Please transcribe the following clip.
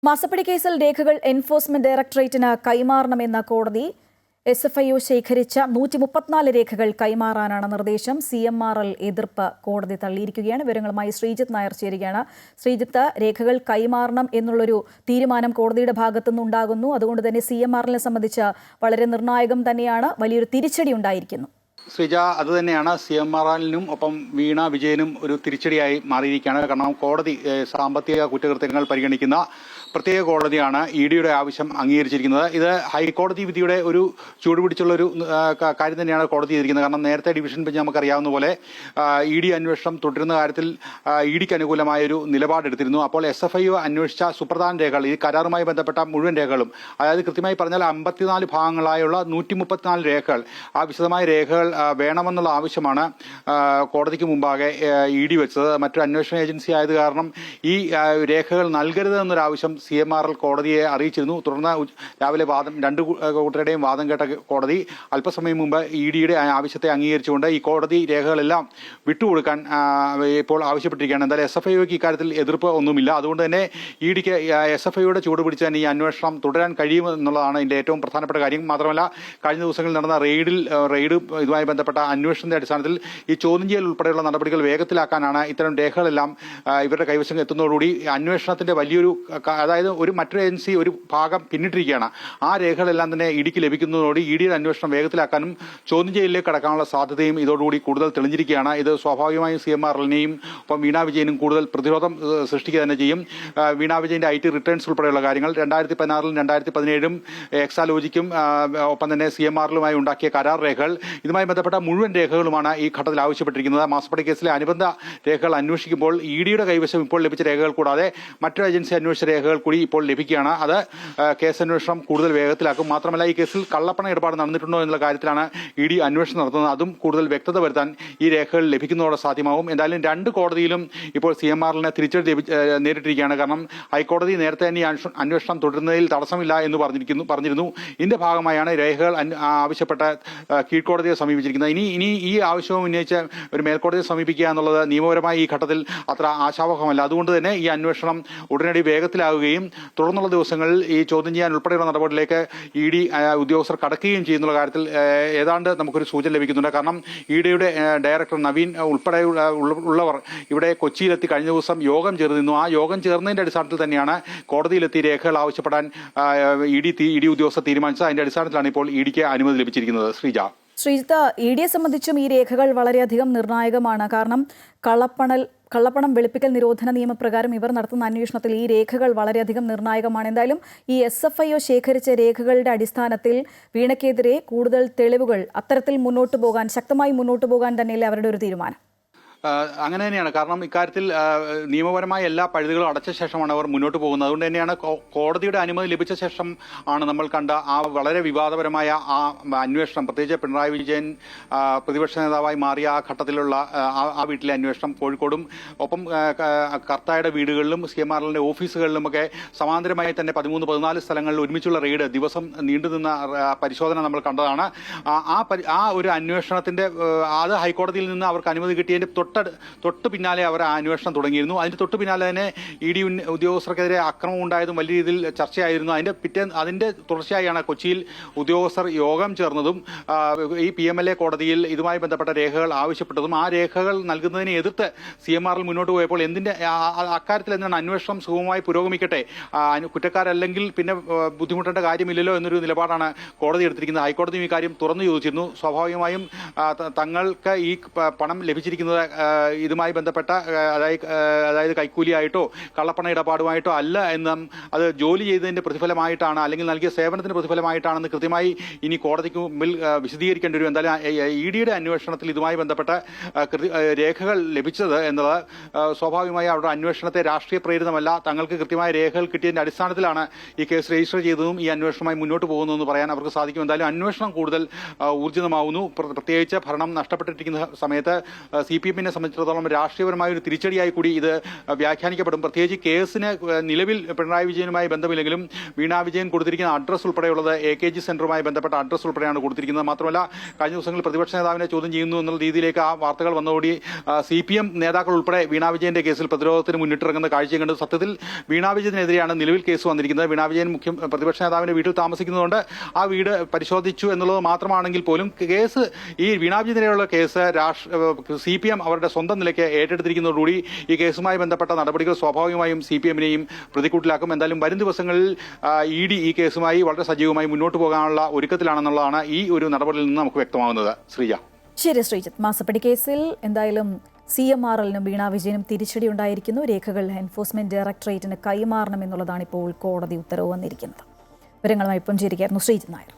മാസപ്പടി കേസിൽ രേഖകൾ എൻഫോഴ്സ്മെന്റ് ഡയറക്ടറേറ്റിന് കൈമാറണമെന്ന കോടതി SFIO ശേഖരിച്ച 134 രേഖകൾ കൈമാറാനാണ് നിർദ്ദേശം. CMRL എതിർപ്പ് കോടതി തള്ളിയിരിക്കുകയാണ്. വിവരങ്ങളുമായി ശ്രീജിത്ത് നായർ ചേരുകയാണ്. ശ്രീജിത്ത്, രേഖകൾ കൈമാറണം എന്നുള്ളൊരു തീരുമാനം കോടതിയുടെ ഭാഗത്തുനിന്നുണ്ടാകുന്നു. അതുകൊണ്ട് തന്നെ CMRLനെ സംബന്ധിച്ച് വളരെ നിർണായകം തന്നെയാണ്. വലിയൊരു തിരിച്ചടി ഉണ്ടായിരിക്കുന്നു. ശ്രീജ, അതുതന്നെയാണ് CMRLനും ഒപ്പം വീണ വിജയനും ഒരു തിരിച്ചടിയായി മാറിയിരിക്കുകയാണ്. കാരണം കോടതി സാമ്പത്തിക കുറ്റകൃത്യങ്ങൾ പരിഗണിക്കുന്ന പ്രത്യേക കോടതിയാണ് EDയുടെ ആവശ്യം അംഗീകരിച്ചിരിക്കുന്നത്. ഇത് ഹൈക്കോടതി വിധിയുടെ ഒരു ചൂടുപിടിച്ചുള്ളൊരു കാര്യം തന്നെയാണ് കോടതി ചെയ്തിരിക്കുന്നത്. കാരണം നേരത്തെ ഡിവിഷൻ ബെഞ്ച് നമുക്കറിയാവുന്ന പോലെ ED അന്വേഷണം തുടരുന്ന കാര്യത്തിൽ EDക്ക് അനുകൂലമായൊരു നിലപാടെടുത്തിരുന്നു. അപ്പോൾ SFIO അന്വേഷിച്ച സുപ്രധാന രേഖകൾ, ഈ കരാറുമായി ബന്ധപ്പെട്ട മുഴുവൻ രേഖകളും, അതായത് കൃത്യമായി പറഞ്ഞാൽ 54 ഭാഗങ്ങളായുള്ള 134 രേഖകൾ, ആ വിശദമായ രേഖകൾ വേണമെന്നുള്ള ആവശ്യമാണ് കോടതിക്ക് മുമ്പാകെ ED വെച്ചത്. മറ്റൊരു അന്വേഷണ ഏജൻസി ആയത് കാരണം ഈ രേഖകൾ നൽകരുത് എന്നൊരാവശ്യം CMRL കോടതിയെ അറിയിച്ചിരുന്നു. തുടർന്ന് രാവിലെ രണ്ട് കൂട്ടരുടെയും വാദം കേട്ട കോടതി അല്പസമയം മുമ്പ് EDയുടെ ആവശ്യത്തെ അംഗീകരിച്ചുകൊണ്ട് ഈ കോടതി രേഖകളെല്ലാം വിട്ടുകൊടുക്കാൻ ഇപ്പോൾ ആവശ്യപ്പെട്ടിരിക്കുകയാണ്. എന്തായാലും SFIOയ്ക്ക് ഇക്കാര്യത്തിൽ എതിർപ്പ് ഒന്നുമില്ല. അതുകൊണ്ട് തന്നെ EDക്ക് SFIOയുടെ ചൂട് പിടിച്ച് തന്നെ ഈ അന്വേഷണം തുടരാൻ കഴിയുമെന്നുള്ളതാണ് ഇതിന്റെ ഏറ്റവും പ്രധാനപ്പെട്ട കാര്യം. മാത്രമല്ല, കഴിഞ്ഞ ദിവസങ്ങളിൽ നടന്ന റെയ്ഡ് ഇതുമായി ബന്ധപ്പെട്ട അന്വേഷണത്തിന്റെ അടിസ്ഥാനത്തിൽ ഈ ചോദ്യം ചെയ്യൽ ഉൾപ്പെടെയുള്ള നടപടികൾ വേഗത്തിലാക്കാനാണ് ഇത്തരം രേഖകളെല്ലാം ഇവരുടെ കൈവശം എത്തുന്നതോടുകൂടി അന്വേഷണത്തിന്റെ വലിയൊരു, അതായത് മറ്റൊരു ഏജൻസി ഒരു ഭാഗം പിന്നിട്ടിരിക്കുകയാണ്. ആ രേഖകളെല്ലാം തന്നെ EDക്ക് ലഭിക്കുന്നതോടെ EDയുടെ അന്വേഷണം വേഗത്തിലാക്കാനും ചോദ്യം ചെയ്യലിലേക്ക് കടക്കാനുള്ള സാധ്യതയും ഇതോടുകൂടി കൂടുതൽ തെളിഞ്ഞിരിക്കുകയാണ്. ഇത് സ്വാഭാവികമായും CMRLനെയും ഒപ്പം വീണ വിജയനും കൂടുതൽ പ്രതിരോധം സൃഷ്ടിക്കുക തന്നെ ചെയ്യും. വീണ വിജയന്റെ IT റിട്ടേൺസ് ഉൾപ്പെടെയുള്ള കാര്യങ്ങൾ 2016-ലും 2017-ലും എക്സാലോജിക്കും ഒപ്പം തന്നെ CMRLുമായി ഉണ്ടാക്കിയ കരാർ രേഖകൾ, ഇതുമായി ബന്ധപ്പെട്ട മുഴുവൻ രേഖകളുമാണ് ഈ ഘട്ടത്തിൽ ആവശ്യപ്പെട്ടിരിക്കുന്നത്. മാസപ്പടി കേസിലെ അനുബന്ധ രേഖകൾ അന്വേഷിക്കുമ്പോൾ EDയുടെ കൈവശം ഇപ്പോൾ ലഭിച്ച രേഖകൾ കൂടാതെ മറ്റൊരു ഏജൻസി അന്വേഷിച്ച രേഖകൾ കൂടി ഇപ്പോൾ ലഭിക്കുകയാണ്. അത് കേസന്വേഷണം കൂടുതൽ വേഗത്തിലാക്കും. മാത്രമല്ല, ഈ കേസിൽ കള്ളപ്പണ ഇടപാട് നടന്നിട്ടുണ്ടോ എന്നുള്ള കാര്യത്തിലാണ് ED അന്വേഷണം നടത്തുന്നത്. അതും കൂടുതൽ വ്യക്തത വരുത്താൻ ഈ രേഖകൾ ലഭിക്കുന്നതോടെ സാധ്യമാവും. എന്തായാലും രണ്ട് കോടതിയിലും ഇപ്പോൾ CMRLനെ തിരിച്ചടി നേരിട്ടിരിക്കുകയാണ്. കാരണം ഹൈക്കോടതി നേരത്തെ തന്നെ അന്വേഷണം തുടരുന്നതിൽ തടസ്സമില്ല എന്ന് പറഞ്ഞിരുന്നു. ഇതിന്റെ ഭാഗമായാണ് രേഖകൾ ആവശ്യപ്പെട്ട കീഴ്ക്കോടതിയെ സമീപിച്ചിരിക്കുന്നത്. ഇനി ഈ ആവശ്യവും ഉന്നയിച്ച് ഒരു മേൽക്കോടതിയെ സമീപിക്കുക എന്നുള്ളത് നിയമപരമായി ഈ ഘട്ടത്തിൽ അത്ര ആശാവഹമല്ല. അതുകൊണ്ട് തന്നെ ഈ അന്വേഷണം ഉടനടി വേഗത്തിലാവുകയും തുടർന്നുള്ള ദിവസങ്ങളിൽ ഈ ചോദ്യം ചെയ്യാൻ ഉൾപ്പെടെയുള്ള നടപടികളിലേക്ക് ED ഉദ്യോഗസ്ഥർ കടക്കുകയും ചെയ്യുന്നുള്ള കാര്യത്തിൽ ഏതാണ്ട് നമുക്കൊരു സൂചന ലഭിക്കുന്നുണ്ട്. കാരണം EDയുടെ ഡയറക്ടർ നവീൻ ഉൾപ്പെടെ ഉള്ളവർ ഇവിടെ കൊച്ചിയിലെത്തി കഴിഞ്ഞ ദിവസം യോഗം ചേർന്നിരുന്നു. ആ യോഗം ചേർന്നതിന്റെ അടിസ്ഥാനത്തിൽ തന്നെയാണ് കോടതിയിലെത്തി രേഖകൾ ആവശ്യപ്പെടാൻ ED ഉദ്യോഗസ്ഥർ തീരുമാനിച്ചത്. അതിന്റെ അടിസ്ഥാനത്തിലാണ് ഇപ്പോൾ EDക്ക് അനുമതി ലഭിച്ചിരിക്കുന്നത്. ശ്രീജിത്ത്, EDയെ സംബന്ധിച്ചും ഈ രേഖകൾ വളരെയധികം നിർണായകമാണ്. കാരണം കള്ളപ്പണം വെളുപ്പിക്കൽ നിരോധന നിയമപ്രകാരം ഇവർ നടത്തുന്ന അന്വേഷണത്തിൽ ഈ രേഖകൾ വളരെയധികം നിർണായകമാണ്. എന്തായാലും ഈ SFIO ശേഖരിച്ച രേഖകളുടെ അടിസ്ഥാനത്തിൽ വീണയ്ക്കെതിരെ കൂടുതൽ തെളിവുകൾ അത്തരത്തിൽ ശക്തമായി മുന്നോട്ട് പോകാൻ തന്നെയല്ലേ അവരുടെ ഒരു തീരുമാനം? അങ്ങനെ തന്നെയാണ്. കാരണം ഇക്കാര്യത്തിൽ നിയമപരമായ എല്ലാ പഴുതുകളും അടച്ച ശേഷമാണ് അവർ മുന്നോട്ട് പോകുന്നത്. അതുകൊണ്ട് തന്നെയാണ് കോടതിയുടെ അനുമതി ലഭിച്ച ശേഷം ആണ് നമ്മൾ കണ്ട ആ വളരെ വിവാദപരമായ ആ അന്വേഷണം, പ്രത്യേകിച്ച് പിണറായി വിജയൻ പ്രതിപക്ഷ നേതാവായി മാറിയ ആ ഘട്ടത്തിലുള്ള ആ വീട്ടിലെ അന്വേഷണം കോഴിക്കോടും ഒപ്പം കർത്തായുടെ വീടുകളിലും CMRLന്റെ ഓഫീസുകളിലുമൊക്കെ സമാന്തരമായി തന്നെ 13-14 സ്ഥലങ്ങളിൽ ഒരുമിച്ചുള്ള റെയ്ഡ്, ദിവസം നീണ്ടുനിന്ന പരിശോധന നമ്മൾ കണ്ടതാണ്. ആ ഒരു അന്വേഷണത്തിന്റെ അത് ഹൈക്കോടതിയിൽ നിന്ന് അവർക്ക് അനുമതി കിട്ടിയതിന്റെ തൊട്ട് പിന്നാലെ അവർ ആ അന്വേഷണം തുടങ്ങിയിരുന്നു. അതിന്റെ തൊട്ട് പിന്നാലെ തന്നെ ED ഉദ്യോഗസ്ഥർക്കെതിരെ അക്രമം ഉണ്ടായതും വലിയ രീതിയിൽ ചർച്ചയായിരുന്നു. അതിന്റെ തുടർച്ചയായാണ് കൊച്ചിയിൽ ഉദ്യോഗസ്ഥർ യോഗം ചേർന്നതും ഈ PMLA കോടതിയിൽ ഇതുമായി ബന്ധപ്പെട്ട രേഖകൾ ആവശ്യപ്പെട്ടതും ആ രേഖകൾ നൽകുന്നതിനെ എതിർത്ത് CMRL മുന്നോട്ട് പോയപ്പോൾ അക്കാര്യത്തിൽ എന്താണ് അന്വേഷണം സുഗമമായി പുരോഗമിക്കട്ടെ, കുറ്റക്കാരല്ലെങ്കിൽ പിന്നെ ബുദ്ധിമുട്ടേണ്ട കാര്യമില്ലല്ലോ എന്നൊരു നിലപാടാണ് കോടതി എടുത്തിരിക്കുന്നത്. ഹൈക്കോടതിയും ഈ കാര്യം തുറന്നു ചോദിച്ചിരുന്നു. സ്വാഭാവികമായും തങ്ങൾക്ക് ഈ പണം ലഭിച്ചിരിക്കുന്നത് ഇതുമായി ബന്ധപ്പെട്ട അതായത് കൈക്കൂലിയായിട്ടോ കള്ളപ്പണ ഇടപാടുമായിട്ടോ അല്ല എന്നും അത് ജോലി ചെയ്തതിന്റെ പ്രതിഫലമായിട്ടാണ് അല്ലെങ്കിൽ നൽകിയ സേവനത്തിന്റെ പ്രതിഫലമായിട്ടാണെന്ന് കൃത്യമായി ഇനി കോടതിക്ക് മുമ്പിൽ വിശദീകരിക്കേണ്ടി വരും. എന്തായാലും EDയുടെ അന്വേഷണത്തിൽ ഇതുമായി ബന്ധപ്പെട്ട രേഖകൾ ലഭിച്ചത് എന്നത് സ്വാഭാവികമായി അവരുടെ അന്വേഷണത്തെ രാഷ്ട്രീയ പ്രേരിതമല്ല, തങ്ങൾക്ക് കൃത്യമായ രേഖകൾ കിട്ടിയതിന്റെ അടിസ്ഥാനത്തിലാണ് ഈ കേസ് രജിസ്റ്റർ ചെയ്തതും ഈ അന്വേഷണവുമായി മുന്നോട്ട് പോകുന്നതെന്ന് പറയാൻ അവർക്ക് സാധിക്കും. എന്തായാലും അന്വേഷണം കൂടുതൽ ഊർജിതമാവുന്നു. പ്രത്യേകിച്ച് ഭരണം നഷ്ടപ്പെട്ടിരിക്കുന്ന സമയത്ത് CPM വിജയനെ സംബന്ധിച്ചിടത്തോളം രാഷ്ട്രീയപരമായ ഒരു തിരിച്ചടിയായി കൂടി ഇത് വ്യാഖ്യാനിക്കപ്പെടും. പ്രത്യേകിച്ച് കേസിന് നിലവിൽ പിണറായി വിജയനുമായി ബന്ധമില്ലെങ്കിലും വീണ വിജയൻ കൊടുത്തിരിക്കുന്ന അഡ്രസ് ഉൾപ്പെടെയുള്ളത് AKG സെന്ററുമായി ബന്ധപ്പെട്ട അഡ്രസ് ഉൾപ്പെടെയാണ് കൊടുത്തിരിക്കുന്നത്. മാത്രമല്ല കഴിഞ്ഞ ദിവസങ്ങളിൽ പ്രതിപക്ഷ നേതാവിനെ ചോദ്യം ചെയ്യുന്നു എന്നുള്ള രീതിയിലേക്ക് ആ വാർത്തകൾ വന്നതോടെ CPM നേതാക്കൾ ഉൾപ്പെടെ വീണ വിജയന്റെ കേസിൽ പ്രതിരോധത്തിന് മുന്നിട്ടിറങ്ങുന്ന കാഴ്ചയും കണ്ടു. സത്യത്തിൽ വീണ വിജയനെതിരെയാണ് നിലവിൽ കേസ് വന്നിരിക്കുന്നത്. വീണ വിജയൻ പ്രതിപക്ഷ നേതാവിന്റെ വീട്ടിൽ താമസിക്കുന്നതുകൊണ്ട് ആ വീട് പരിശോധിച്ചു എന്നുള്ളത് മാത്രമാണെങ്കിൽ പോലും കേസ് ഈ വീണ വിജയനെതിരെയുള്ള കേസ് CPM അവരുടെ സ്വന്തം നിലയ്ക്ക് ഏറ്റെടുത്തിരിക്കുന്നതോടുകൂടി ഈ കേസുമായി ബന്ധപ്പെട്ട നടപടികൾ സ്വാഭാവികമായും CPM-നെയും പ്രതികൂട്ടിലാക്കും. എന്തായാലും വരും ദിവസങ്ങളിൽ ED ഈ കേസുമായി വളരെ സജീവമായി മുന്നോട്ട് പോകാനുള്ള ഒരുക്കത്തിലാണെന്നുള്ളതാണ് ഈ ഒരു നടപടിയിൽ നിന്ന് നമുക്ക് വ്യക്തമാകുന്നത്. ശ്രീജ. ശരി ശ്രീജിത്ത്, മാസപ്പടി കേസിൽ എന്തായാലും CMRL-നും വീണ വിജയനും തിരിച്ചടി ഉണ്ടായിരിക്കുന്നു. രേഖകൾ എൻഫോഴ്സ്മെന്റ് ഡയറക്ടറേറ്റിന് കൈമാറണമെന്നുള്ളതാണ് ഇപ്പോൾ കോടതി ഉത്തരവ് വന്നിരിക്കുന്നത്. വിവരങ്ങളുമായി ഇപ്പം ചേരുകയായിരുന്നു ശ്രീജിത്ത് നായർ.